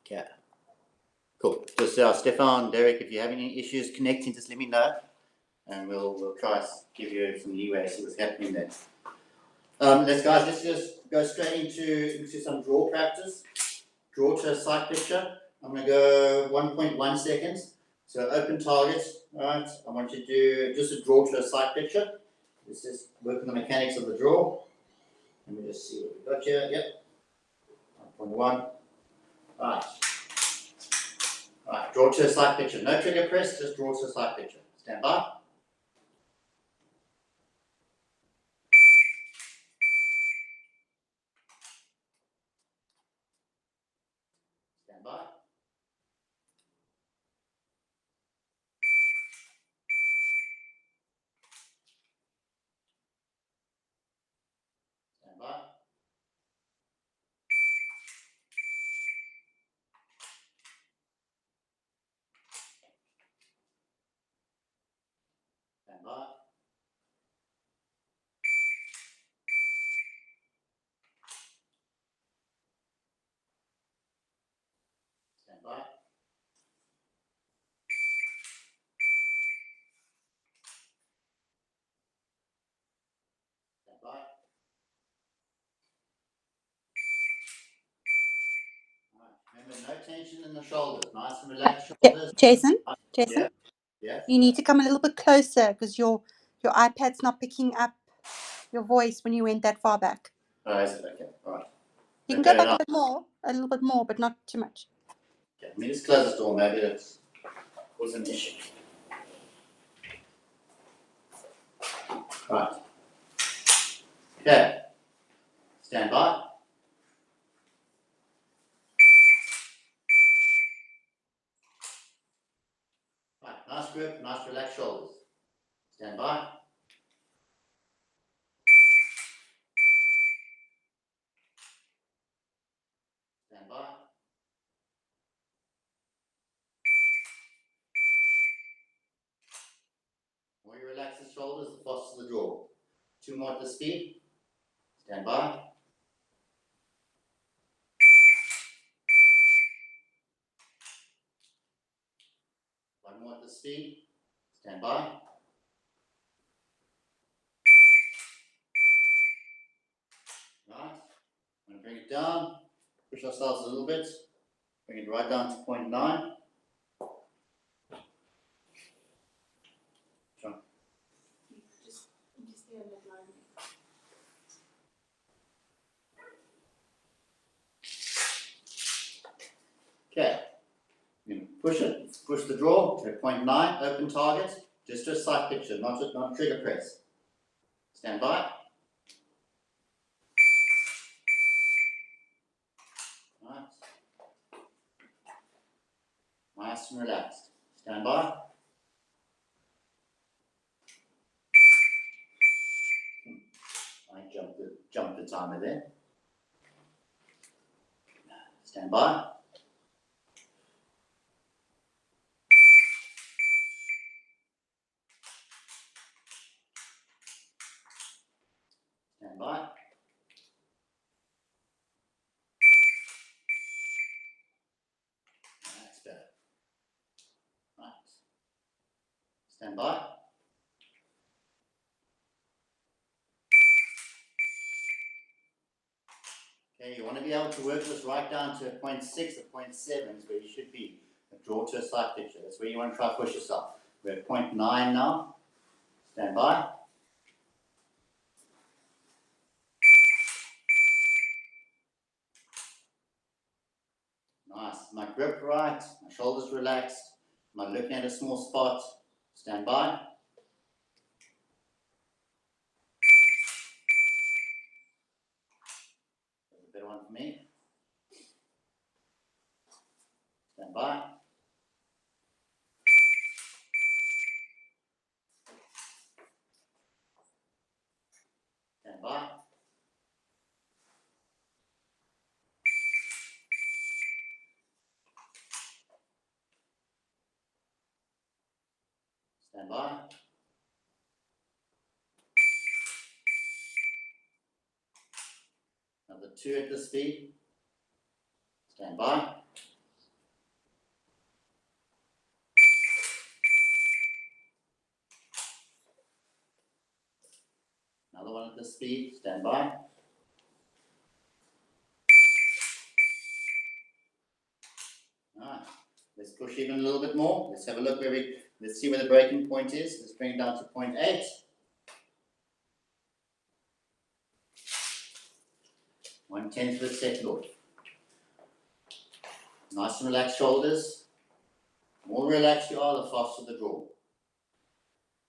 Okay. Cool. Just Stefan, Derek, if you have any issues connecting, just let me know, and we'll try to give you some leeway, see what's happening there. Let's just go straight into some draw practice. Draw to a sight picture. I'm going to go 1.1 seconds. So open target, right? I want you to do just a draw to a sight picture. Let's just work on the mechanics of the draw. Let me just see what we've got here. Yep. 1.1. Right. Right. Draw to a sight picture. No trigger press, just draw to a sight picture. Stand by. Stand by. Stand by. Stand by. Stand by. Stand by. Remember, no tension in the shoulders. Nice and relaxed shoulders. Jason, Yeah. you need to come a little bit closer because your iPad's not picking up your voice when you went that far back. Oh, is it? Okay. All right. You can go back a little bit more, but not too much. Okay. Let me just close this door. Maybe that was an issue. Right. Okay. Stand by. Right. Nice grip. Nice relaxed shoulders. Stand by. Stand by. The more you relax the shoulders, the faster the draw. 2 more at the speed. Stand by. One more at the speed. Stand by. Right. I'm going to bring it down. Push ourselves a little bit. Bring it right down to 0.9. Sure. Okay. Push it. Push the draw to 0.9. Open target. Just a sight picture, not a trigger press. Stand by. Right. Nice and relaxed. Stand by. I jumped the timer there. Stand by. Stand by. That's better. Right. Stand by. Okay, you want to be able to work this right down to 0.6 or 0.7 is where you should be. Draw to a sight picture. That's where you want to try to push yourself. We're at 0.9 now. Stand by. Nice. My grip right, my shoulders relaxed. Am I looking at a small spot? Stand by. That's a better one for me. Stand by. Stand by. Stand by. Another 2 at the speed. Stand by. one at the speed. Stand by. Alright, let's push even a little bit more. Let's have a look let's see where the breaking point is. Let's bring it down to 0.8. 1/10 of a second off. Nice and relaxed shoulders. The more relaxed you are, the faster the draw.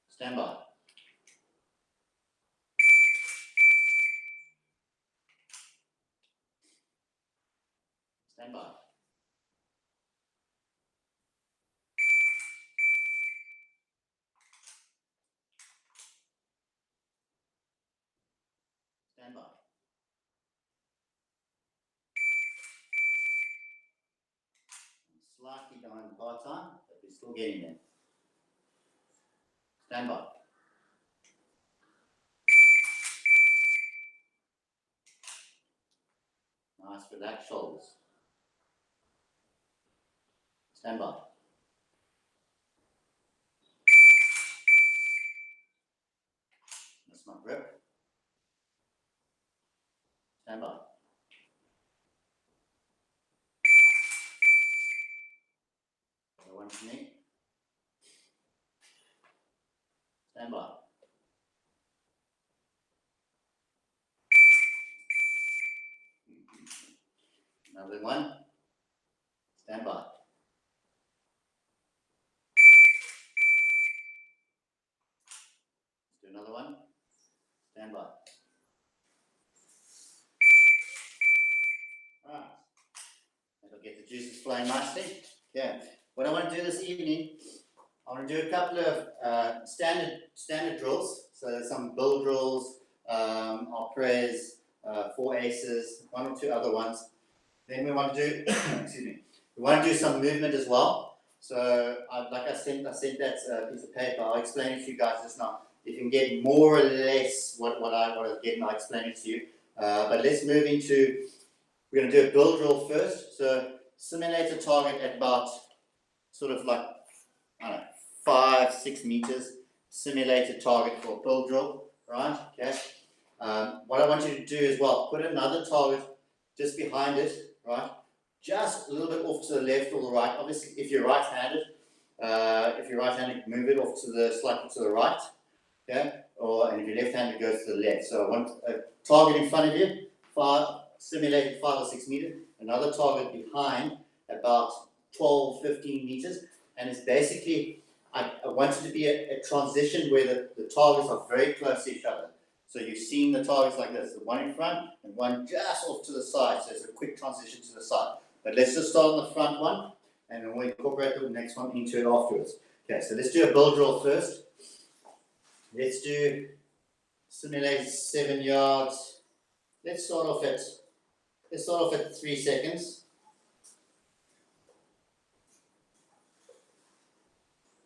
Stand by. Stand by. Stand by. Slightly behind part-time, but we're still getting there. Stand by. Nice relaxed shoulders. Stand by. That's my grip. Stand by. Another one for me. Stand by. Another one. Stand by. Let's do another one. Stand by. Alright. That'll get the juices flowing nicely. Okay. What I want to do this evening, I want to do a couple of standard drills. So some bull drills, prayers, 4 aces, 1 or 2 other ones. Then we want to do, excuse me, we want to do some movement as well. So, like I sent that piece of paper. I'll explain it to you guys just now. You can get more or less what I was getting. I'll explain it to you. But let's move into. We're going to do a build drill first. So, simulate a target at about sort of like 5-6 meters. Simulate a target for a build drill, right? Okay. What I want you to do as well, put another target just behind it, right? Just a little bit off to the left or the right. Obviously, if you're right-handed, move it off to the slightly to the right, okay? And if you're left-handed, it goes to the left. So I want a target in front of you, simulated 5 or 6 meters. Another target behind, about 12, 15 meters, and it's basically I want it to be a transition where the targets are very close to each other. So you've seen the targets like this, the one in front and one just off to the side. So it's a quick transition to the side. But let's just start on the front one and then we'll incorporate the next one into it afterwards. Okay, so let's do a build drill first. Let's do simulate 7 yards. Let's start off at 3 seconds.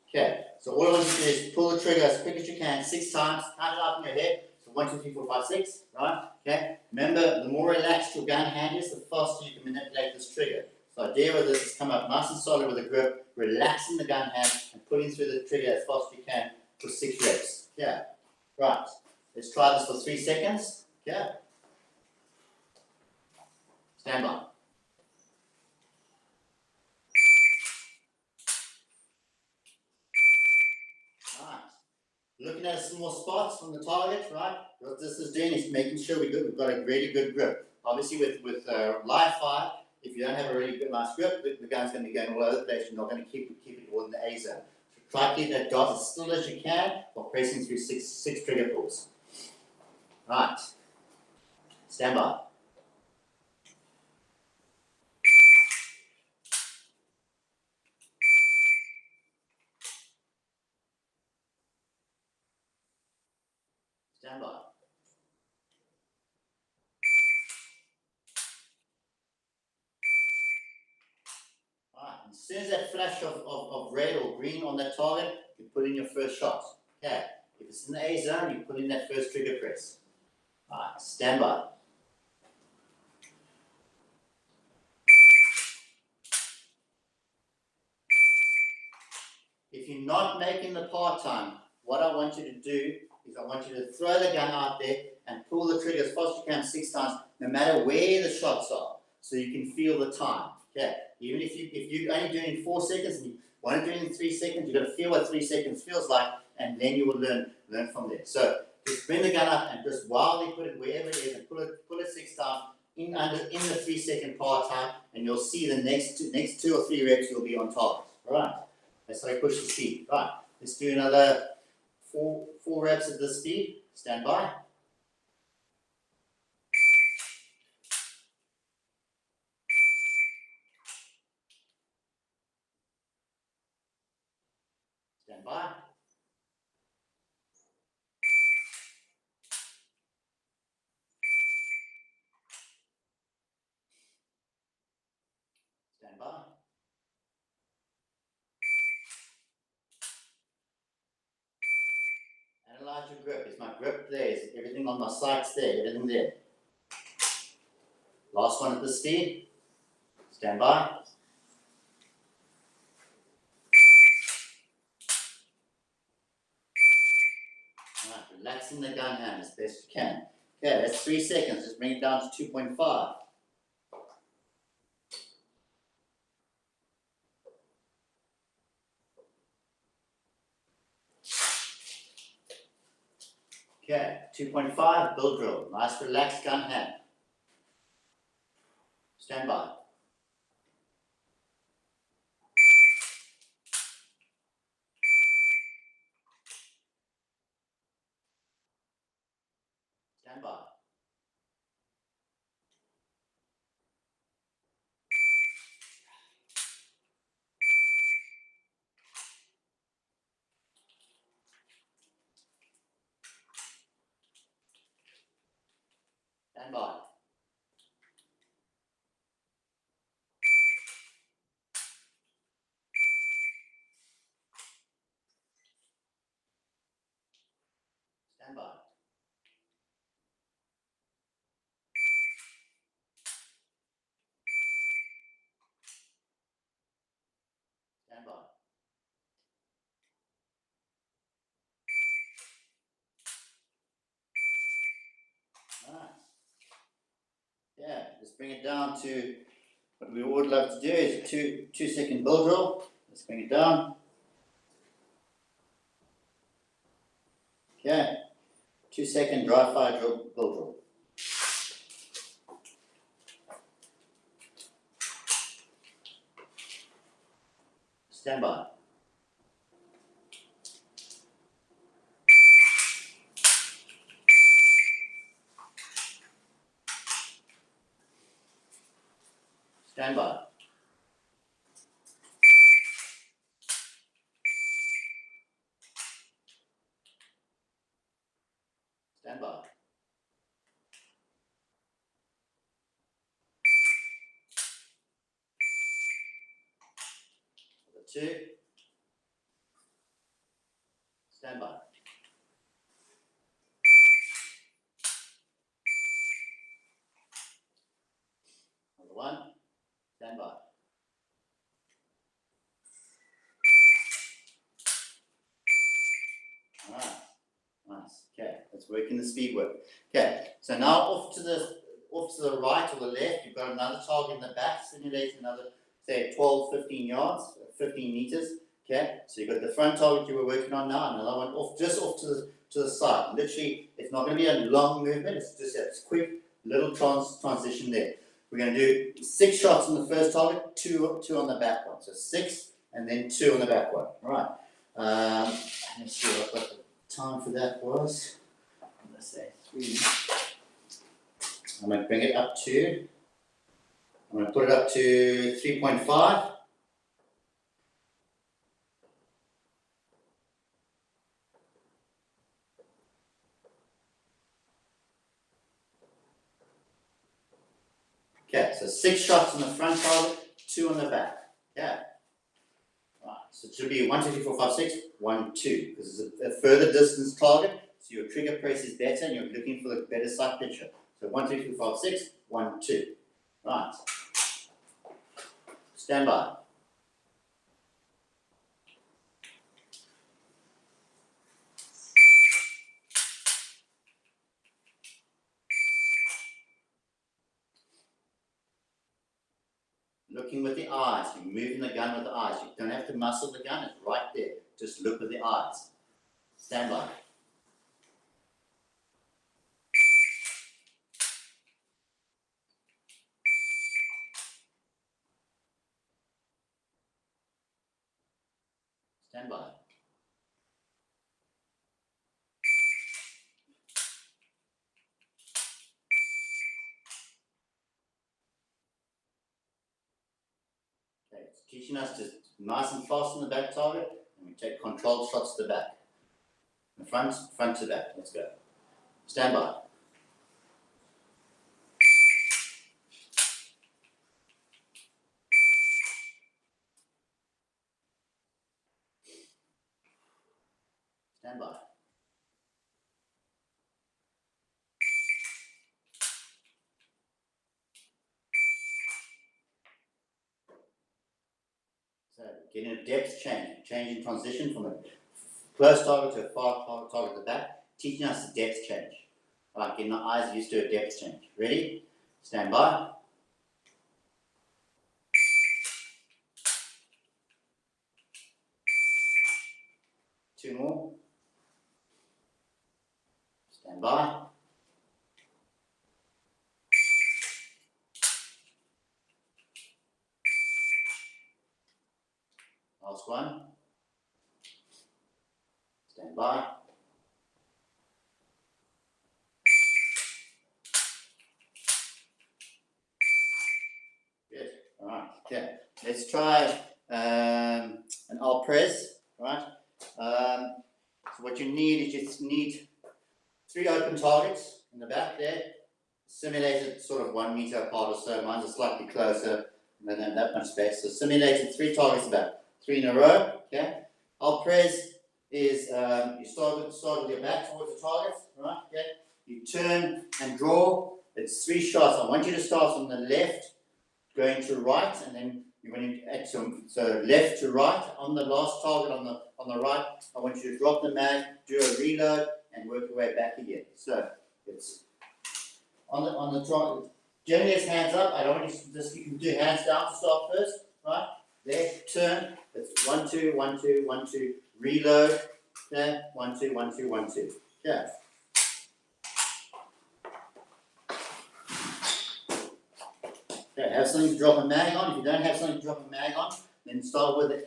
Okay, so all I want you to do is pull the trigger as quick as you can, 6 times, count it up in your head. So 1, 2, 3, 4, 5, 6, right? Okay. Remember, the more relaxed your gun hand is, the faster you can manipulate this trigger. So the idea with this is come up nice and solid with the grip, relaxing the gun hand and pulling through the trigger as fast as you can for 6 reps. Yeah. Right. Let's try this for 3 seconds. Okay. Stand by. Looking at some more spots on the target, right? What this is doing is making sure we've got a really good grip. Obviously, with live fire, if you don't have a really good, nice grip, the gun's going to be going all over the place. You're not going to keep it all in the A zone. So try to keep that dot as still as you can while pressing through six trigger pulls. Right. Stand by. Stand by. Alright, as soon as that flash of red or green on that target, you put in your first shot. Okay, if it's in the A zone, you put in that first trigger press. Alright, stand by. If you're not making the part time, what I want you to do is I want you to throw the gun out there and pull the trigger as fast as you can 6 times, no matter where the shots are, so you can feel the time. Okay, even if you're only doing it in 4 seconds and you want to do it in 3 seconds, you've got to feel what 3 seconds feels like, and then you will learn from there. So just bring the gun up and just wildly put it wherever it is, and pull it 6 times in the 3 second part time, and you'll see the next 2 or 3 reps you'll be on target. All right, let's push the speed. Right, let's do another 4 reps at this speed. Stand by. Stand by. Stand by. Analyze your grip. Is my grip there? Is everything on my sights there? Everything there? Last one at this speed. Stand by. Alright, relaxing the gun hand as best you can. Okay, that's 3 seconds. Just bring it down to 2.5. Okay, 2.5, build drill. Nice relaxed gun hand. Stand by. Stand by. Stand by. Stand by. Stand by. Nice. Yeah, let's bring it down to what we would love to do is a 2 second build drill. Let's bring it down. Okay, 2 second dry fire drill, build drill. Stand by. Stand by. Stand by. Number 2. Stand by. Number 1. Stand by. Alright, nice. Okay, let's work in the speed work. Okay, so now off to the right or the left, you've got another target in the back, simulate another, say 12, 15 yards, 15 meters. Okay, so you've got the front target you were working on now, another one just off to the side. Literally, it's not going to be a long movement, it's just a quick little transition there. We're going to do 6 shots on the first target, 2 on the back one. So 6 and then 2 on the back one. All right. Let's see what the time for that was. Let's say 3. I'm going to bring it up to, I'm going to put it up to 3.5. Okay, so 6 shots on the front target, 2 on the back. Yeah. Right, so it should be 1, 2, 3, 4, 5, 6, 1, 2, because it's a further distance target, so your trigger press is better and you're looking for the better sight picture. So 1, 2, 3, 4, 5, 6, 1, 2. Right. Stand by. Looking with the eyes. You're moving the gun with the eyes. You don't have to muscle the gun. It's right there. Just look with the eyes. Stand by. Stand by. Okay, it's teaching us to nice and fast on the back target, and we take controlled shots to the back. The front to back. Let's go. Stand by. Stand by. So getting a depth change, changing transition from a close target to a far target at the back, teaching us the depth change. Like getting our eyes used to a depth change. Ready? Stand by. Two more. Stand by. Last one. Stand by. Good. All right. Okay. Let's try an alt press. Right. So what you need is you just need 3 open targets in the back there, simulated sort of 1 meter apart or so. Mine's are slightly closer than that much space. So simulated 3 targets back, 3 in a row. Okay. Alt press is you start with your back towards the target, right? Okay. You turn and draw. It's 3 shots. I want you to start on the left, going to right, and then you're going to so left to right on the last target on the right. I want you to drop the mag, do a reload, and work your way back again. So it's on the target. Generally, it's hands up. I don't want you to just, you can do hands down to start first, right? There, turn. It's 1 2 1 2 1 2. Reload. Okay, 1 2 1 2 1 2. Okay. Okay, have something to drop a mag on. If you don't have something to drop a mag on, then start with an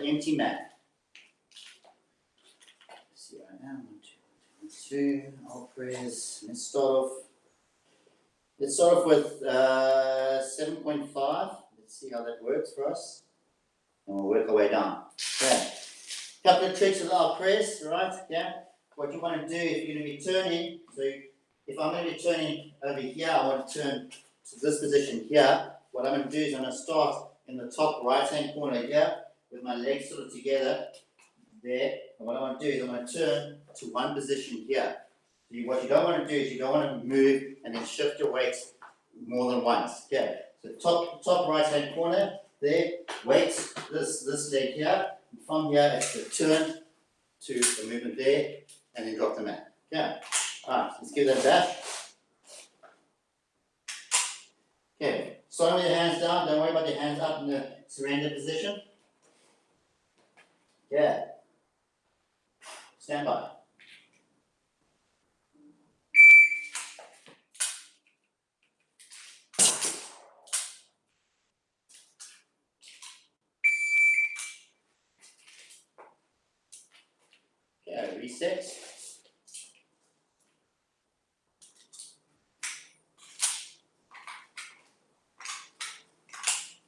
empty mag. Let's see right now. 1 2 1 2. Alt press. Let's start off with 7.5. Let's see how that works for us. And we'll work our way down. Okay. Couple of tricks with alt press, right? Yeah. What you want to do if you're going to be turning, so if I'm going to be turning over here, I want to turn to this position here. What I'm going to do is I'm going to start in the top right hand corner here with my legs sort of together there. And what I want to do is I'm going to turn to one position here. So what you don't want to do is you don't want to move and then shift your weight more than once. Okay. So top right hand corner there, weight this leg here. And from here it's the turn to the movement there and then drop the mat. Okay. Alright, let's give that a bash. Okay, starting with your hands down, don't worry about your hands up in the surrender position. Yeah. Stand by. Okay, reset.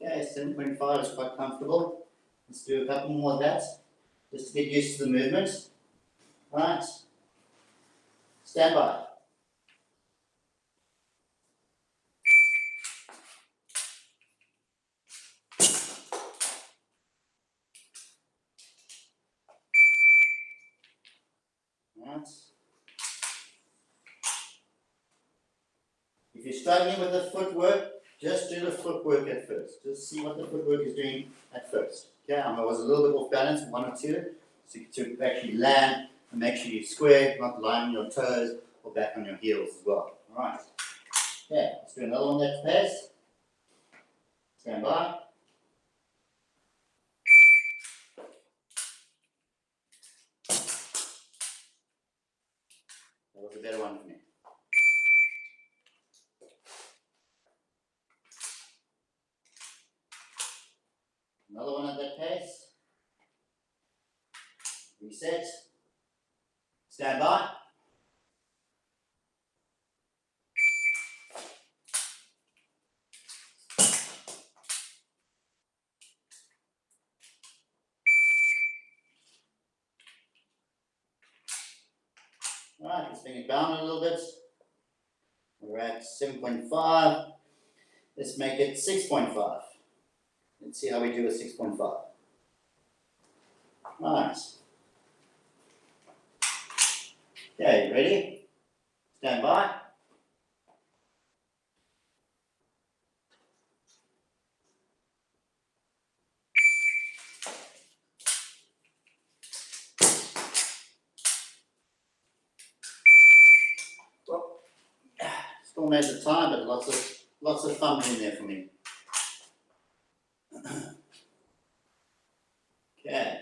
Okay, 7.5 is quite comfortable. Let's do a couple more of that, just to get used to the movement. Right. Stand by. Right. If you're struggling with the footwork, just do the footwork at first. Just see what the footwork is doing at first. Okay, I was a little bit off balance, 1 or 2, so to actually land and make sure you square, not lying on your toes or back on your heels as well. Alright. Okay, let's do another one that fast. Stand by. That was a better one for me. Another one at that pace. Reset. Stand by. Alright, let's bring it down a little bit. We're at 7.5. Let's make it 6.5. Let's see how we do with 6.5. Nice. Okay, ready? Stand by. Well, still made the time, but lots of fun in there for me. Okay.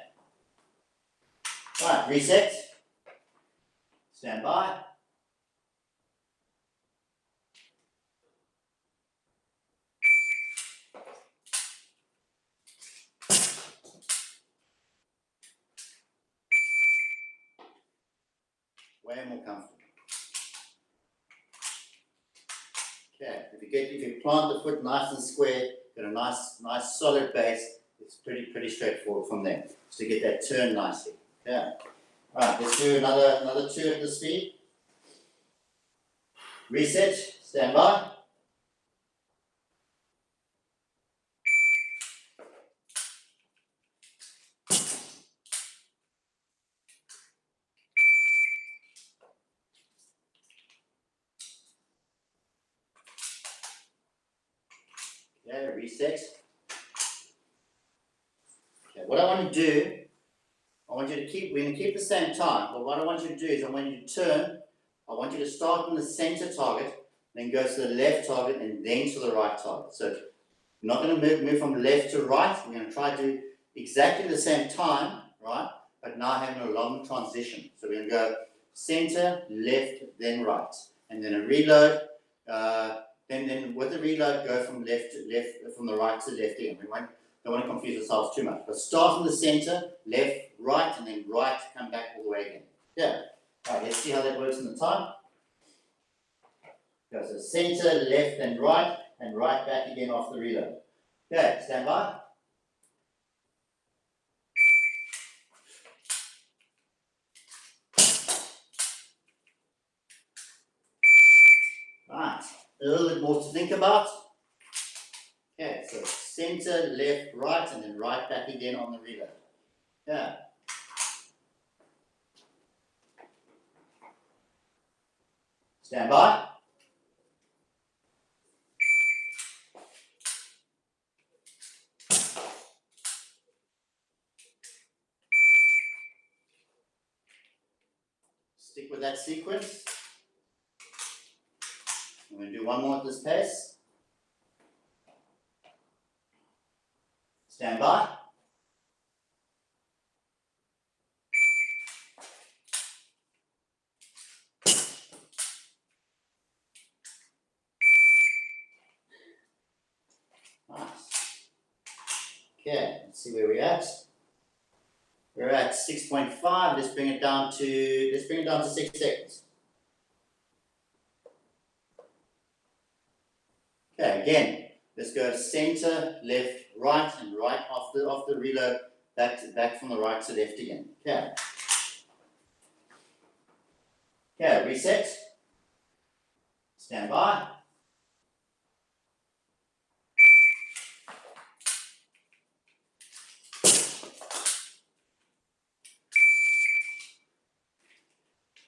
Right, reset. Stand by. Way more comfortable. Okay, if you plant the foot nice and square, got a nice solid base, it's pretty straightforward from there. Just to get that turn nicely. Okay. Alright, let's do another 2 at the speed. Reset, stand by. Okay, reset. Okay, what I want to do, we're going to keep the same time, but what I want you to do is I want you to turn, I want you to start on the center target, then go to the left target and then to the right target. So we're not going to move from left to right, we're going to try to do exactly the same time, right? But now having a long transition. So we're going to go center, left, then right. And then a reload, then with the reload go from left to left, from the right to left again. We don't want to confuse ourselves too much. But start in the center, left, right, and then right, come back all the way again. Yeah. All right, let's see how that works in the time. Go so center, left, and right back again off the reload. Okay, stand by. Right, a little bit more to think about. Okay, so center, left, right, and then right back again on the reload. Yeah. Stand by. Stick with that sequence. I'm going to do one more at this pace. Stand by. Nice. Okay, let's see where we're at. We're at 6.5. Let's bring it down to 6 seconds. Okay, again, let's go center, left, right, and right off the reload, back from the right to left again. Okay. Okay, reset. Stand by.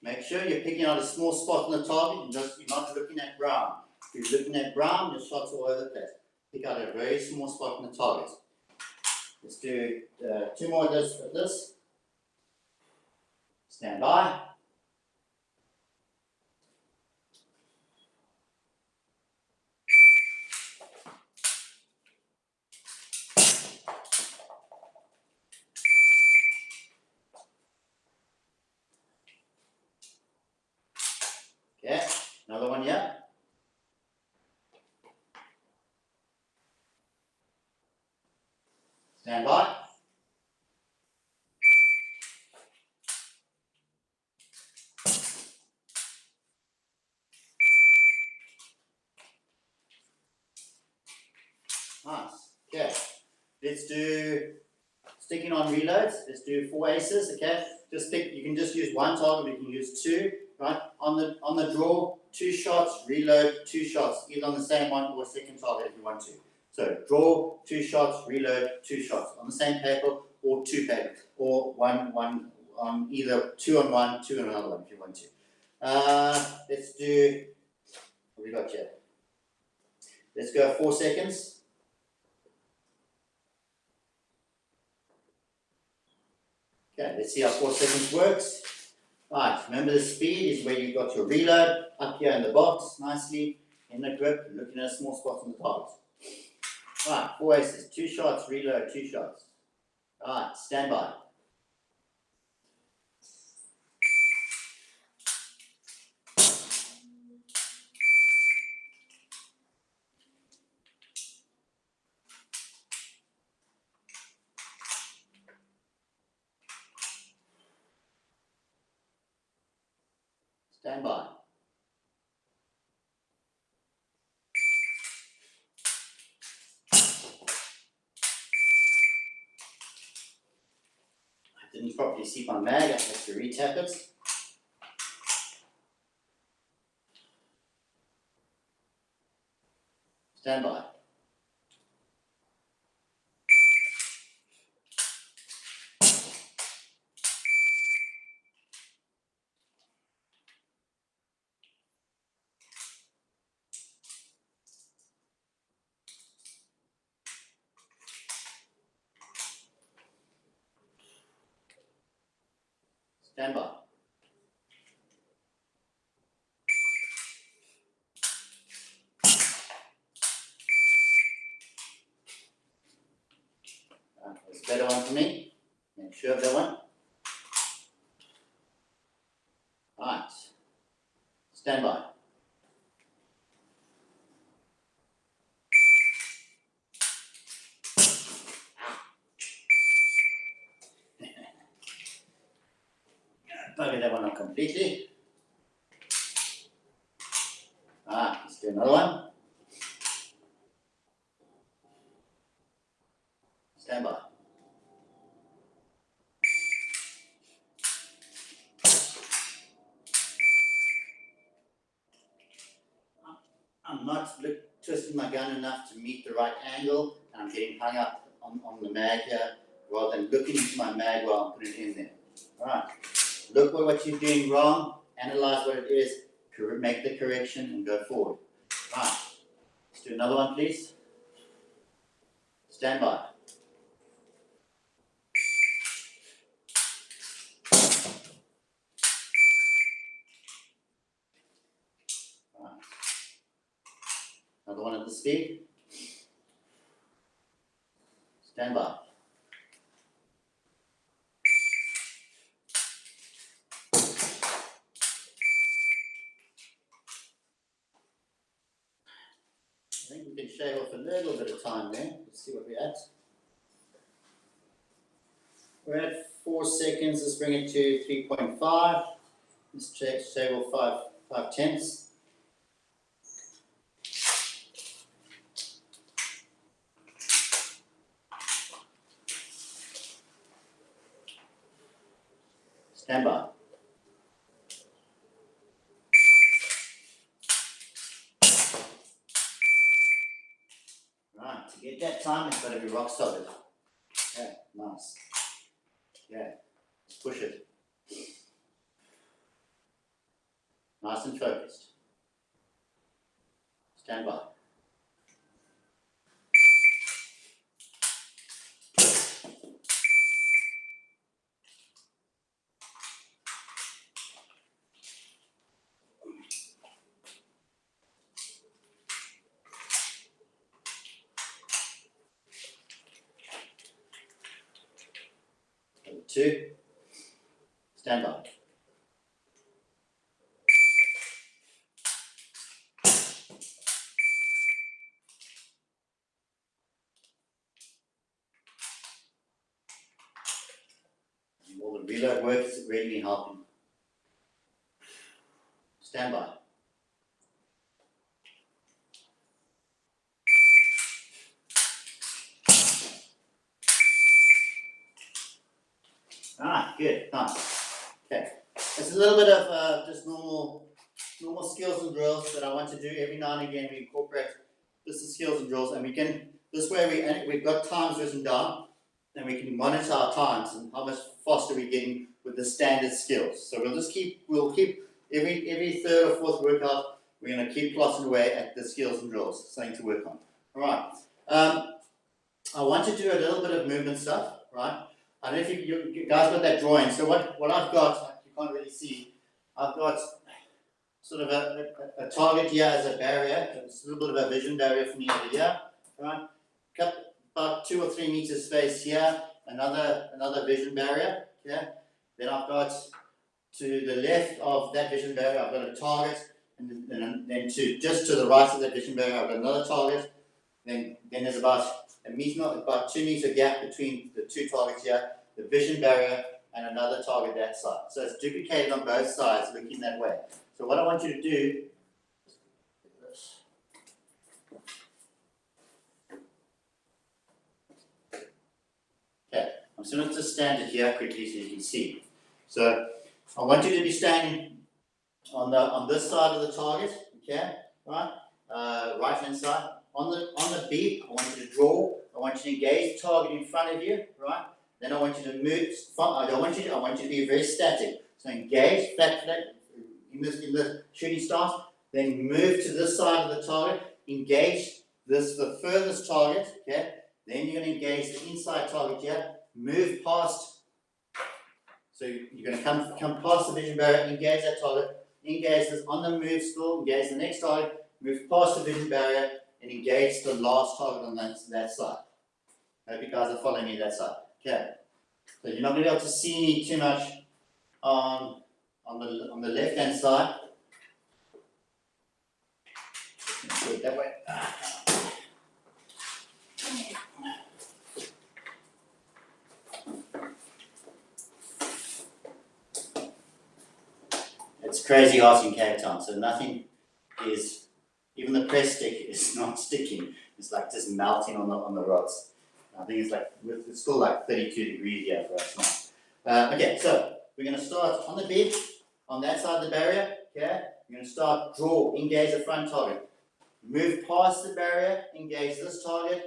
Make sure you're picking out a small spot on the target. You're not looking at ground. If you're looking at ground, your shots are all over the place. Pick out a very small spot on the target. Let's do 2 more of this. Stand by. Stand by. Nice. Okay. Let's do sticking on reloads. Let's do 4 aces. Okay. Just stick. You can just use one target. You can use 2. Right. On the draw, 2 shots. Reload, 2 shots. Either on the same one or second target if you want to. So draw, 2 shots. Reload, 2 shots on the same paper or 2 paper or one on either 2 on one, 2 on another one if you want to. Let's do. What we got here? Let's go 4 seconds. Okay, let's see how 4 seconds works. Right, remember the speed is where you've got your reload up here in the box, nicely in the grip, looking at a small spot on the target. Right, 4 aces, 2 shots, reload, 2 shots. Right, stand by. Stand by. I didn't properly see my mag, I have to retap it. Stand by. Stand by. There's a better one for me. Make sure of that one. Right. Stand by. Bugger that one up completely. Let's do another one. Stand by. I'm not twisting my gun enough to meet the right angle, and I'm getting hung up on the mag here, rather than looking into my mag while I'm putting it in there. Alright, look at what you're doing wrong, analyze what it is, make the correction, and go forward. Right, let's do another one, please. Stand by. Right. Another one at the speed. Stand by. I think we can shave off a little bit of time there. Let's see what we're at. We're at 4 seconds. Let's bring it to 3.5. Let's shave off 5 tenths. Stand by. Right, to get that time, it's got to be rock solid. Okay, nice. Yeah, let's push it. Nice and focused. Stand by. Number 2. Stand by. reload work has really been helping. Stand by. Good, nice. Okay, it's a little bit of just normal skills and drills that I want to do every now and again. We incorporate just the skills and drills, and we can this way we've got times written down, and we can monitor our times and how much faster we're getting with the standard skills. So we'll keep every third or fourth workout. We're going to keep plotting away at the skills and drills, something to work on. All right. I want to do a little bit of movement stuff, right? I don't know if you guys got that drawing. So what I've got, you can't really see, I've got sort of a target here as a barrier. It's a little bit of a vision barrier for me over here, right? About 2 or 3 meters space here, another vision barrier, okay? Then I've got to the left of that vision barrier, I've got a target, and then just to the right of that vision barrier, I've got another target. Then there's about 2 meter gap between the 2 targets here, the vision barrier, and another target that side. So it's duplicated on both sides, looking that way. So what I want you to do is this. Okay, I'm just going to stand it here quickly so you can see. So I want you to be standing on this side of the target, okay, right, right hand side. On the beep, I want you to draw. I want you to engage the target in front of you, right? Then I want you to move. I want you to be very static. So engage flat in the shooting stance. Then move to this side of the target. Engage the furthest target. Okay. Then you're going to engage the inside target here. Move past. So you're going to come past the vision barrier. Engage that target. Engage this on the move still. Engage the next target. Move past the vision barrier. And engage the last target on that side. I hope you guys are following me that side. Okay. So you're not going to be able to see me too much on the left hand side. Do it that way. It's crazy hot in Cape Town, so nothing is. Even the press stick is not sticking. It's like just melting on the rods. I think it's still like 32 degrees here for us now. Okay, so we're going to start on the bed, on that side of the barrier. Okay, we're going to start draw, engage the front target, move past the barrier, engage this target,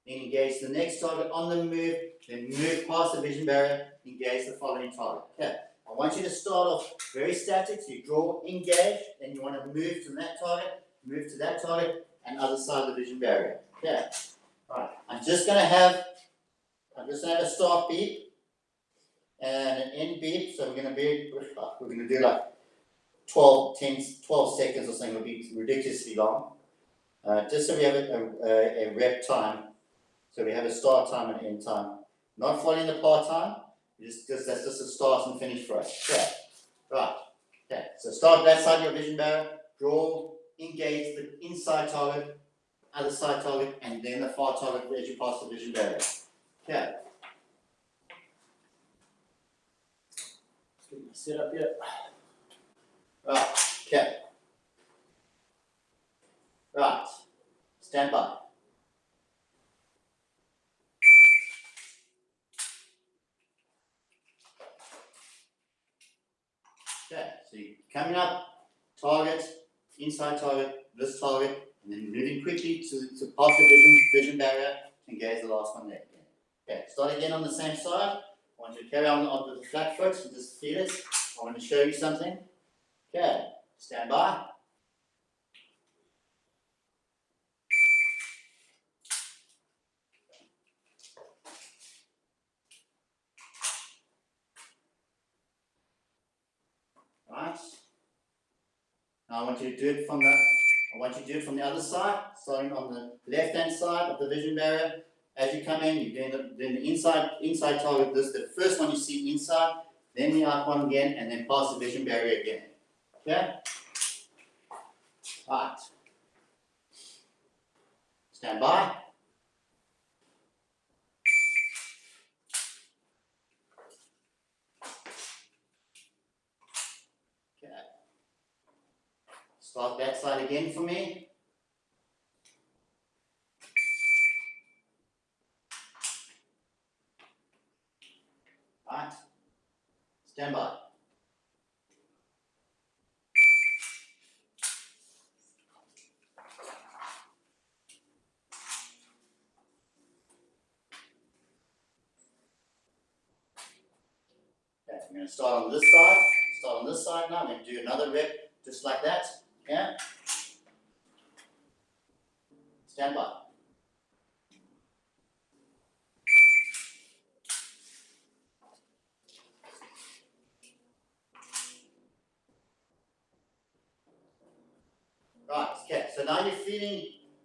then engage the next target on the move, then move past the vision barrier, engage the following target. Okay, I want you to start off very static. So you draw, engage, then you want to move to that target. Move to that target and other side of the vision barrier. Okay. Alright. I'm just gonna have a start beep and an end beep. So we're gonna do like 12 seconds or something. It'll be ridiculously long. Just so we have a rep time. So we have a start time and end time. Not following the part time. That's just a start and finish for us. Okay. Right. Okay. So start that side of your vision barrier. Draw. Engage the inside target, other side target, and then the far target as you pass the vision barrier. Okay. Let's get my set up here. Right. Okay. Right. Stand by. Okay. So you're coming up, target. Inside target, this target, and then moving quickly to pass the vision barrier, engage the last one there. Okay, start again on the same side. I want you to carry on with the flat foot and just feel it. I want to show you something. Okay, stand by. Right. Now I want you to do it from the other side, starting on the left-hand side of the vision barrier. As you come in, you're doing the inside target. This the first one you see inside, then the out one again, and then pass the vision barrier again. Okay? Right. Stand by. Start that side again for me. Right. Stand by. Okay, I'm going to start on this side. Start on this side now. I'm going to do another rep just like that. Yeah. Stand by. Right, okay, so now you're feeling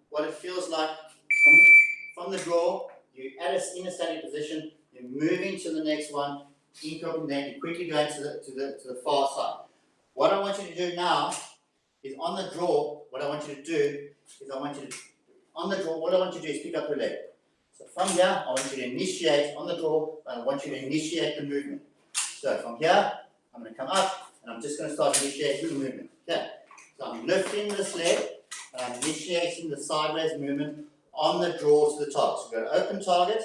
what it feels like from the draw. You're at in a static position, you're moving to the next one, incorporating that, you're quickly going to the far side. What I want you to do now is on the draw, what I want you to do is on the draw, what I want you to do is pick up your leg. So from here, I want you to initiate on the draw, and I want you to initiate the movement. So from here, I'm going to come up, and I'm just going to start initiating the movement. Okay. So I'm lifting this leg, and I'm initiating the sideways movement on the draw to the target. So we've got an open target,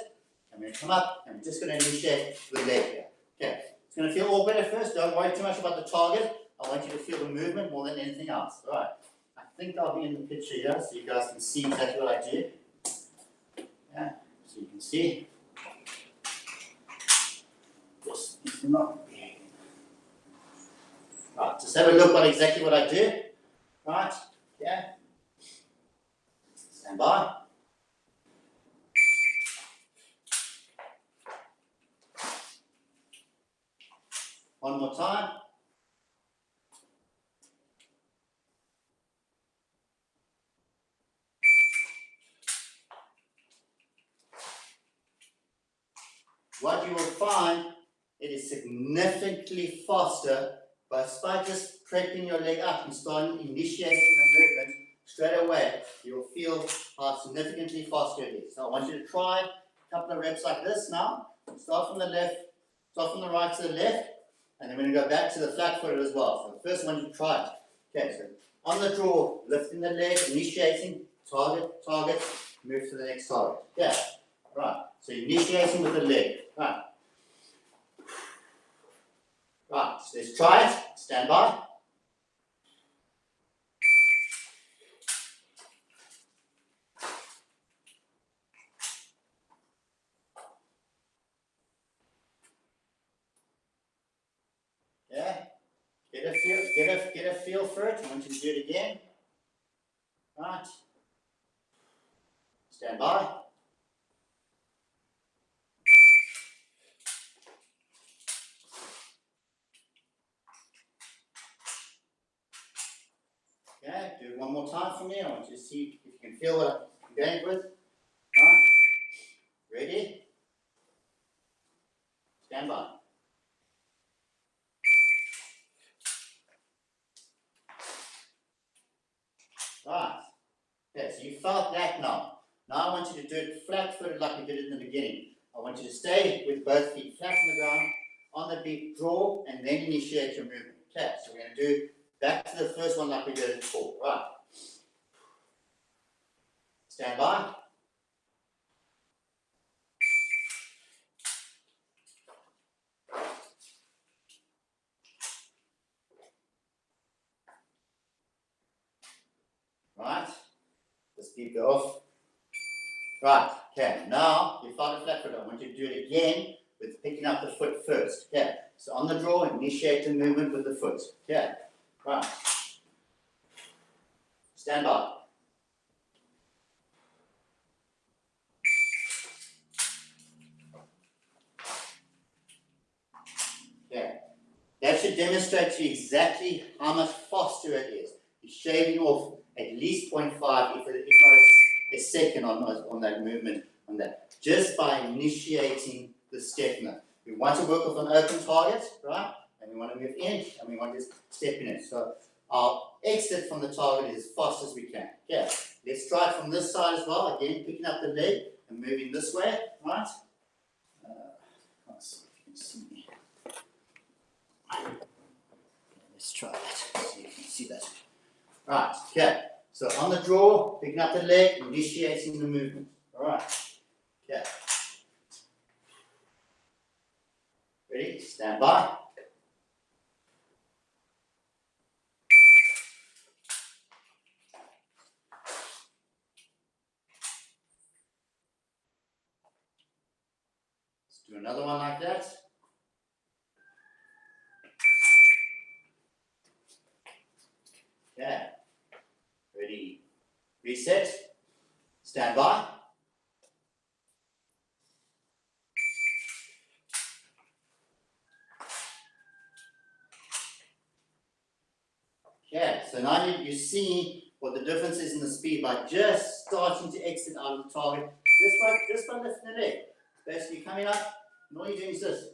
I'm going to come up, and I'm just going to initiate the leg here. Okay. It's going to feel awkward at first, don't worry too much about the target. I want you to feel the movement more than anything else. Alright. I think I'll be in the picture here so you guys can see exactly what I do. Yeah, so you can see. Just not. Right, just have a look at exactly what I do. Right, yeah. Stand by. One more time. What you will find, it is significantly faster by just prepping your leg up and starting initiating the movement straight away. You'll feel how significantly faster it is. So I want you to try a couple of reps like this now. Start from the left, start from the right to the left, and then we're going to go back to the flat footed as well. So the first one you try it. Okay, so on the draw, lifting the leg, initiating, target, move to the next target. Yeah, right. So initiating with the leg. Right. Right, so let's try it. Stand by. Yeah. Get a feel for it. I want you to do it again. Right. Stand by. Okay, do it one more time for me. I want you to see if you can feel what I'm going with. Right. Ready? Stand by. Right. Okay, so you felt that now. Now I want you to do it flat-footed like we did it in the beginning. I want you to stay with both feet flat on the ground, on the beat, draw, and then initiate your movement. Okay, so we're going to do back to the first one like we did it before. Right. Stand by. Right. Just keep it off. Right. Okay. Now you found a flat foot. I want you to do it again with picking up the foot first. Okay. So on the draw, initiate the movement with the foot. Okay. Right. Stand by. Okay. That should demonstrate to you exactly how much faster it is. You're shaving off at least 0.5, if not a second on that movement, on that, just by initiating the step now. We want to work with an open target, right? And we want to move in, and we want to step in it. So our exit from the target is as fast as we can. Okay, let's try it from this side as well. Again, picking up the leg and moving this way, right? Let's see if you can see me. Let's try that. See if you can see that. Right, okay. So on the draw, picking up the leg, initiating the movement. Alright, okay. Ready? Stand by. Let's do another one like that. Okay. Ready? Reset. Stand by. Okay, so now you see what the difference is in the speed by just starting to exit out of the target, just by lifting the leg. Basically coming up, and all you're doing is this,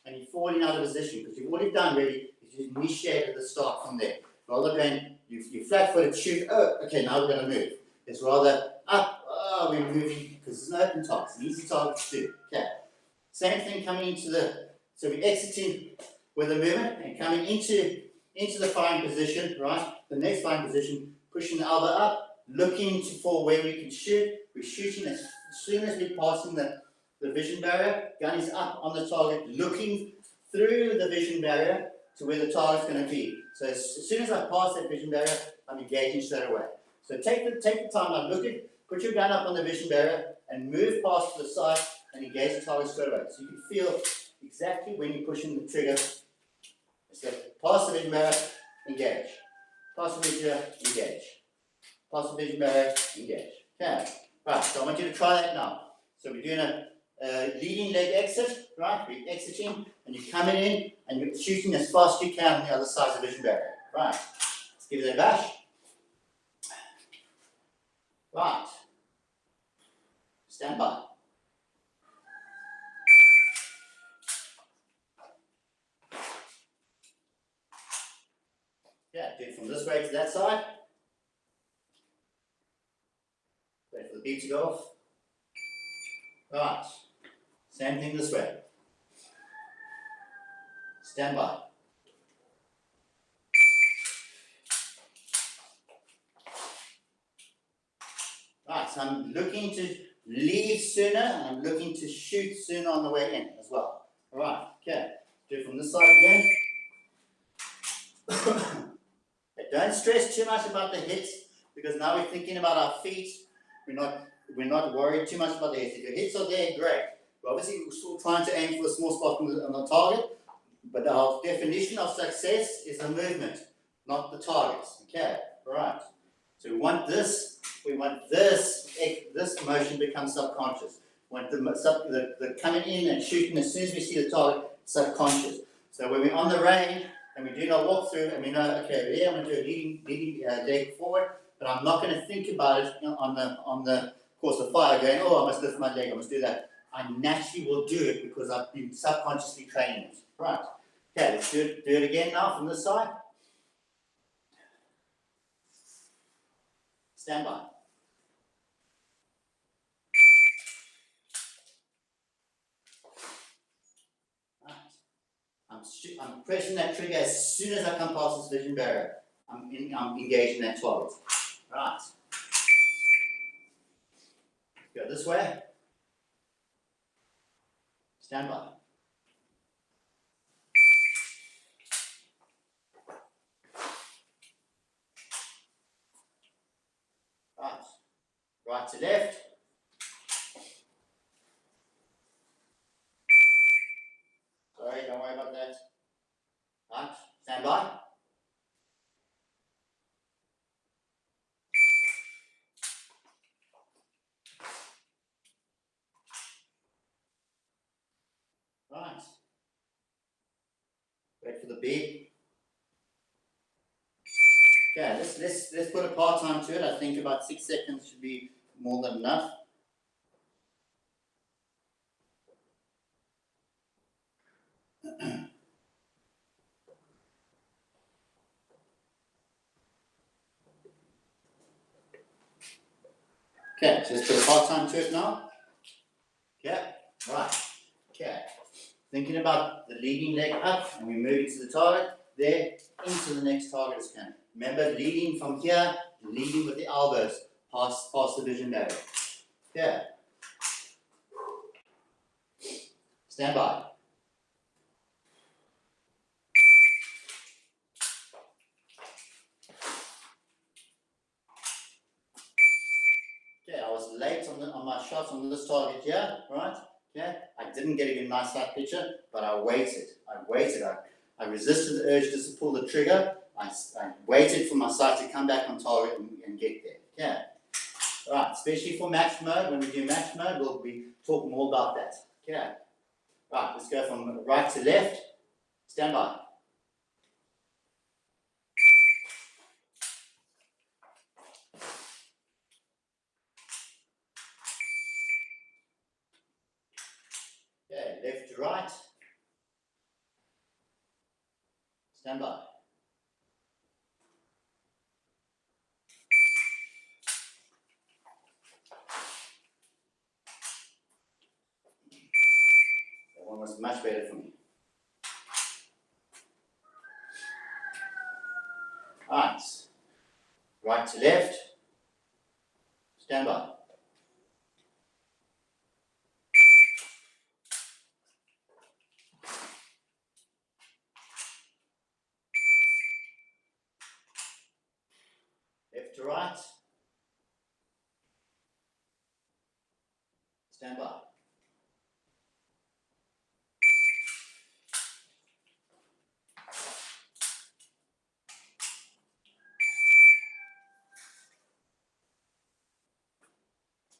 and you're falling out of position, because all you've done really is you initiated the start from there. Rather than you flat-footed shoot, oh, okay, now we're going to move. It's rather up, oh, we're moving, because it's an open target, it's an easy target to do. Okay, same thing coming into the, so we're exiting with the movement and coming into the firing position, right? The next firing position, pushing the elbow up, looking for where we can shoot. We're shooting as soon as we're passing the vision barrier. Gun is up on the target, looking through the vision barrier to where the target's going to be. So as soon as I pass that vision barrier, I'm engaging straight away. So take the time, I look at, put your gun up on the vision barrier and move past to the side and engage the target straight away. So you can feel exactly when you're pushing the trigger. So pass the vision barrier, engage. Pass the vision barrier, engage. Pass the vision barrier, engage. Okay. Right, so I want you to try that now. So we're doing a leading leg exit, right? We're exiting and you're coming in and you're shooting as fast as you can on the other side of the vision barrier. Right. Let's give it a bash. Right. Stand by. Yeah, do it from this way to that side. Wait for the beat to go off. Right. Same thing this way. Stand by. Right, so I'm looking to leave sooner and I'm looking to shoot sooner on the way in as well. Alright, okay. Do it from this side again. Don't stress too much about the hits because now we're thinking about our feet. We're not worried too much about the hits. If your hits are there, great. But obviously we're still trying to aim for a small spot on the target. But our definition of success is the movement, not the targets. Okay, alright. So we want this motion becomes subconscious. We want the coming in and shooting as soon as we see the target, subconscious. So when we're on the range and we're doing our walkthrough and we know, okay, yeah, I'm going to do a leading leg forward, but I'm not going to think about it on the course of fire going, oh, I must lift my leg, I must do that. I naturally will do it because I've been subconsciously training it. Right. Okay, let's do it again now from this side. Stand by. Right. I'm pressing that trigger as soon as I come past this vision barrier. I'm engaging that target. Right. Go this way. Stand by. Right. Right to left. Sorry, don't worry about that. Right. Stand by. Right. Wait for the beep. Okay, let's put a part time to it. I think about 6 seconds should be more than enough. Okay, so let's put a part time to it now. Okay, right. Okay. Thinking about the leading leg up and we move it to the target, there, into the next target is coming. Remember, leading from here, leading with the elbows, past the vision barrier. Yeah. Stand by. Okay, I was late on my shot on this target here, right? Okay, I didn't get a good nice sight picture, but I waited. I resisted the urge to pull the trigger. I waited for my sight to come back on target and get there. Okay. Right, especially for match mode. When we do match mode, we'll be talking more about that. Okay. Right, let's go from right to left. Stand by. Okay, left to right. Stand by. That one was much better for me. Right. Right to left. Stand by. Left to right. Stand by.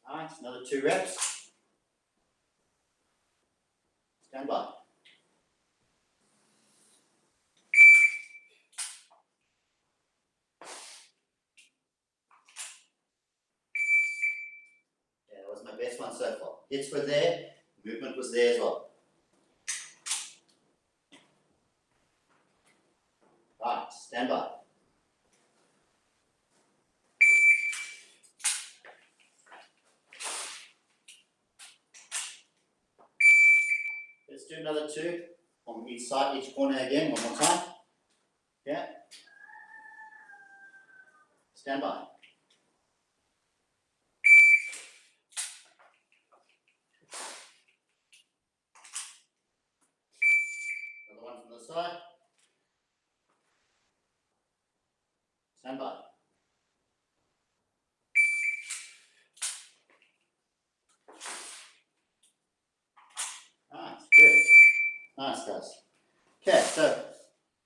Alright, another 2 reps. Stand by. Yeah, that was my best one so far. Hits were there, movement was there as well. Right, stand by. Let's do another 2 on each side, each corner again, one more time. Yeah. Stand by. Another one from the side. Stand by. Alright, good. Nice, guys. Okay, so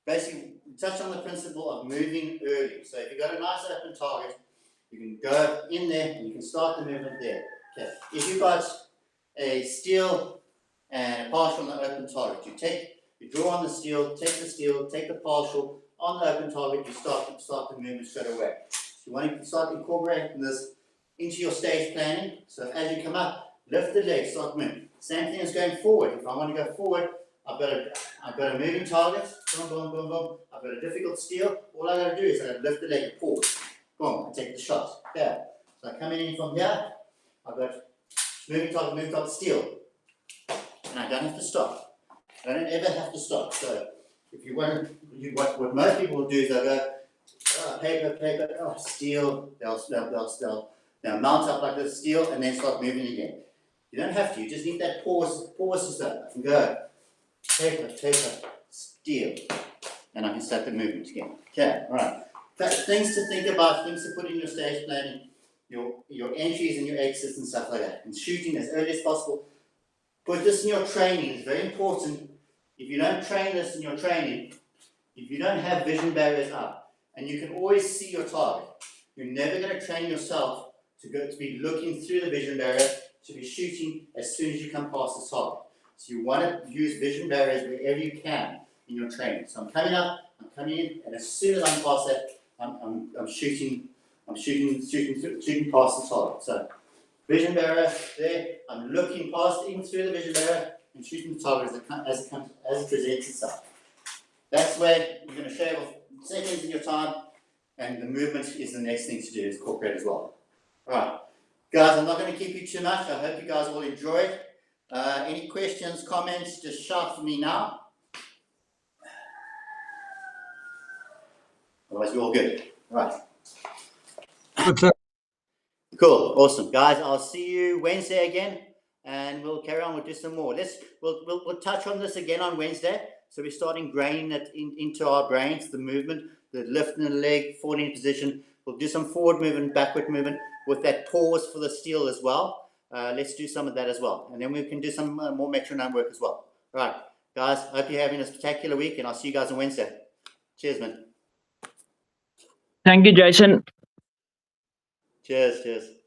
basically, touch on the principle of moving early. So if you've got a nice open target, you can go in there and you can start the movement there. Okay, if you've got a steel and a partial on the open target, you draw on the steel, take the partial on the open target, you start the movement straight away. So you want to start incorporating this into your stage planning. So as you come up, lift the legs, start moving. Same thing as going forward. If I want to go forward, I've got a moving target, boom, boom, boom, boom. I've got a difficult steel. All I got to do is I got to lift the leg and pause. Boom, I take the shot. There. So I'm coming in from here. I've got moving target, steel. And I don't have to stop. I don't ever have to stop. So if you want to, what most people will do is they'll go, paper, steel. They'll mount up like this, steel, and then start moving again. You don't have to. You just need that pause to start. I can go. Paper, steel, and I can start the movement again. Okay, all right. Things to think about, things to put in your stage planning, your entries and your exits and stuff like that. And shooting as early as possible. Put this in your training. It's very important. If you don't train this in your training, if you don't have vision barriers up, and you can always see your target, you're never going to train yourself to be looking through the vision barrier to be shooting as soon as you come past the target. So you want to use vision barriers wherever you can in your training. So I'm coming up, I'm coming in, and as soon as I'm past that, I'm shooting past the target. So vision barrier there, I'm looking past, even through the vision barrier, and shooting the target as it presents itself. That's where you're going to shave off seconds in your time, and the movement is the next thing to do, is incorporate as well. Alright, guys, I'm not going to keep you too much. I hope you guys all enjoyed. Any questions, comments, just shout for me now. Otherwise, we're all good. Right. Good, sir. Cool. Awesome. Guys, I'll see you Wednesday again, and we'll carry on. We'll do some more. We'll touch on this again on Wednesday. So we're starting ingraining it into our brains, the movement, the lifting the leg, falling in position. We'll do some forward movement, backward movement with that pause for the steel as well. Let's do some of that as well. And then we can do some more metronome work as well. All right, guys, hope you're having a spectacular week, and I'll see you guys on Wednesday. Cheers, man. Thank you, Jason. Cheers.